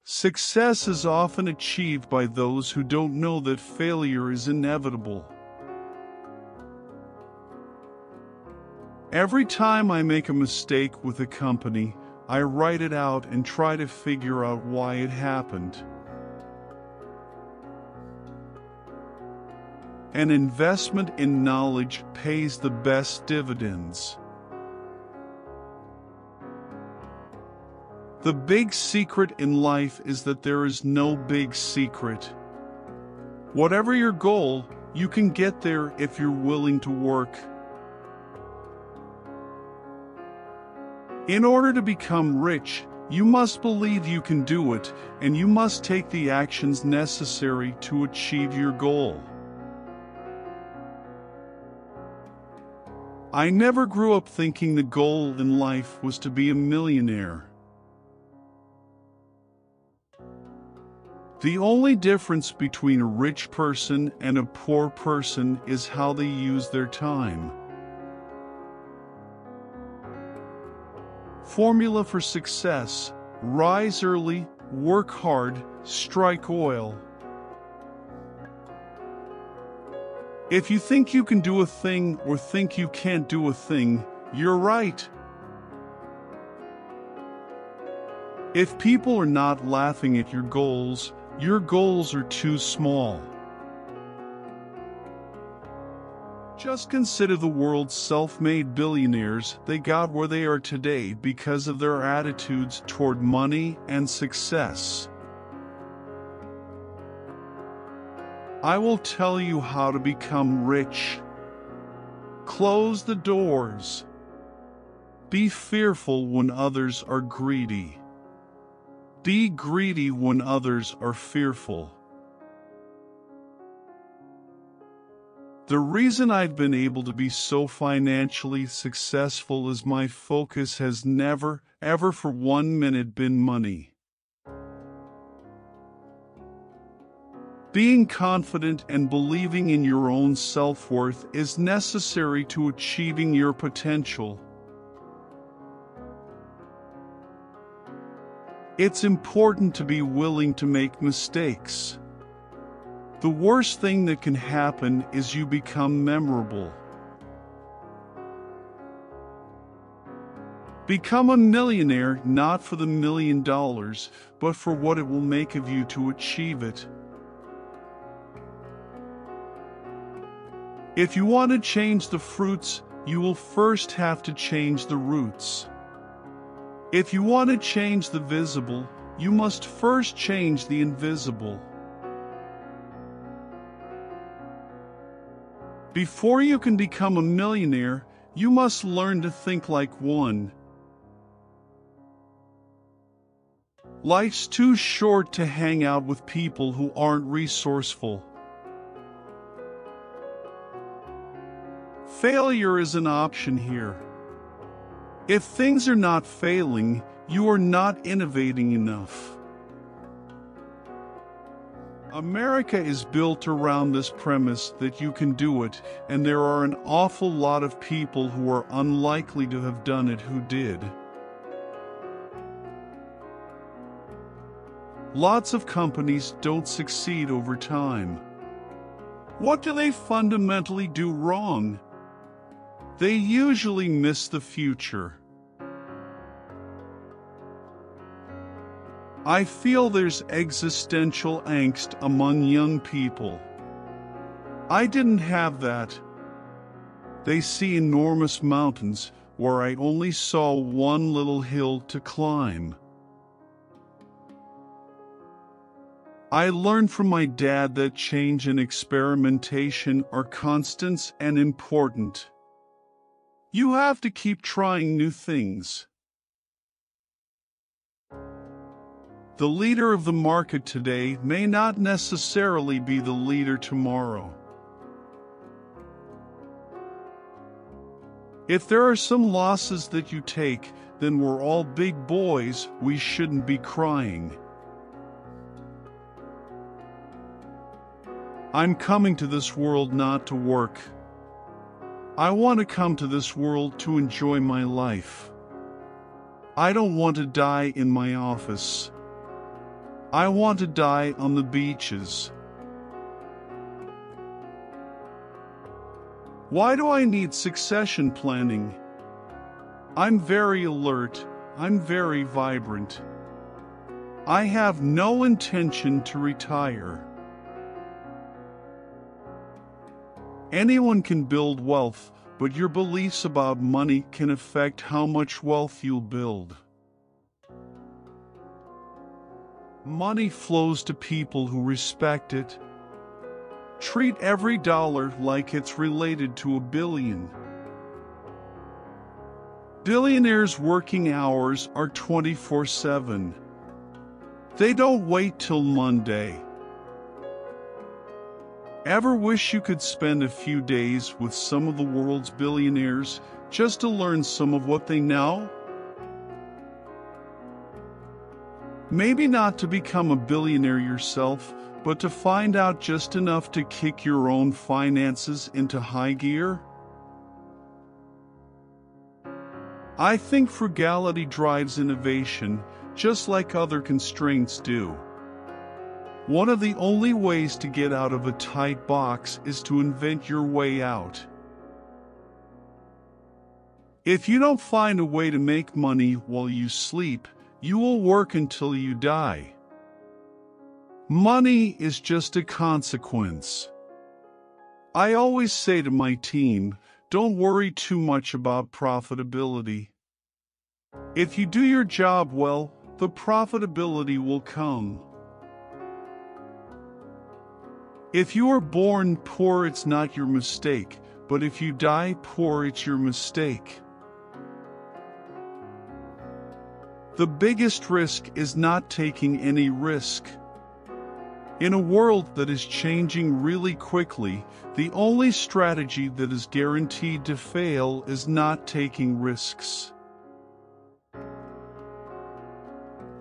Success is often achieved by those who don't know that failure is inevitable. Every time I make a mistake with a company, I write it out and try to figure out why it happened. An investment in knowledge pays the best dividends. The big secret in life is that there is no big secret. Whatever your goal, you can get there if you're willing to work. In order to become rich, you must believe you can do it, and you must take the actions necessary to achieve your goal. I never grew up thinking the goal in life was to be a millionaire. The only difference between a rich person and a poor person is how they use their time. Formula for success: rise early, work hard, strike oil. If you think you can do a thing or think you can't do a thing, you're right. If people are not laughing at your goals are too small. Just consider the world's self-made billionaires. They got where they are today because of their attitudes toward money and success. I will tell you how to become rich. Close the doors. Be fearful when others are greedy. Be greedy when others are fearful. The reason I've been able to be so financially successful is my focus has never, ever for 1 minute been money. Being confident and believing in your own self-worth is necessary to achieving your potential. It's important to be willing to make mistakes. The worst thing that can happen is you become memorable. Become a millionaire not for the $1 million, but for what it will make of you to achieve it. If you want to change the fruits, you will first have to change the roots. If you want to change the visible, you must first change the invisible. Before you can become a millionaire, you must learn to think like one. Life's too short to hang out with people who aren't resourceful. Failure is an option here. If things are not failing, you are not innovating enough. America is built around this premise that you can do it, and there are an awful lot of people who are unlikely to have done it who did. Lots of companies don't succeed over time. What do they fundamentally do wrong? They usually miss the future. I feel there's existential angst among young people. I didn't have that. They see enormous mountains where I only saw one little hill to climb. I learned from my dad that change and experimentation are constants and important. You have to keep trying new things. The leader of the market today may not necessarily be the leader tomorrow. If there are some losses that you take, then we're all big boys, we shouldn't be crying. I'm coming to this world not to work. I want to come to this world to enjoy my life. I don't want to die in my office. I want to die on the beaches. Why do I need succession planning? I'm very alert. I'm very vibrant. I have no intention to retire. Anyone can build wealth, but your beliefs about money can affect how much wealth you'll build. Money flows to people who respect it. Treat every dollar like it's related to a billion. Billionaires' working hours are 24/7. They don't wait till Monday. Ever wish you could spend a few days with some of the world's billionaires just to learn some of what they know? Maybe not to become a billionaire yourself, but to find out just enough to kick your own finances into high gear? I think frugality drives innovation, just like other constraints do. One of the only ways to get out of a tight box is to invent your way out. If you don't find a way to make money while you sleep, you will work until you die. Money is just a consequence. I always say to my team, don't worry too much about profitability. If you do your job well, the profitability will come. If you are born poor, it's not your mistake, but if you die poor, it's your mistake. The biggest risk is not taking any risk. In a world that is changing really quickly, the only strategy that is guaranteed to fail is not taking risks.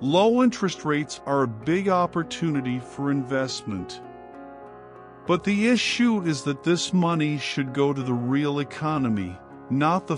Low interest rates are a big opportunity for investment. But the issue is that this money should go to the real economy, not the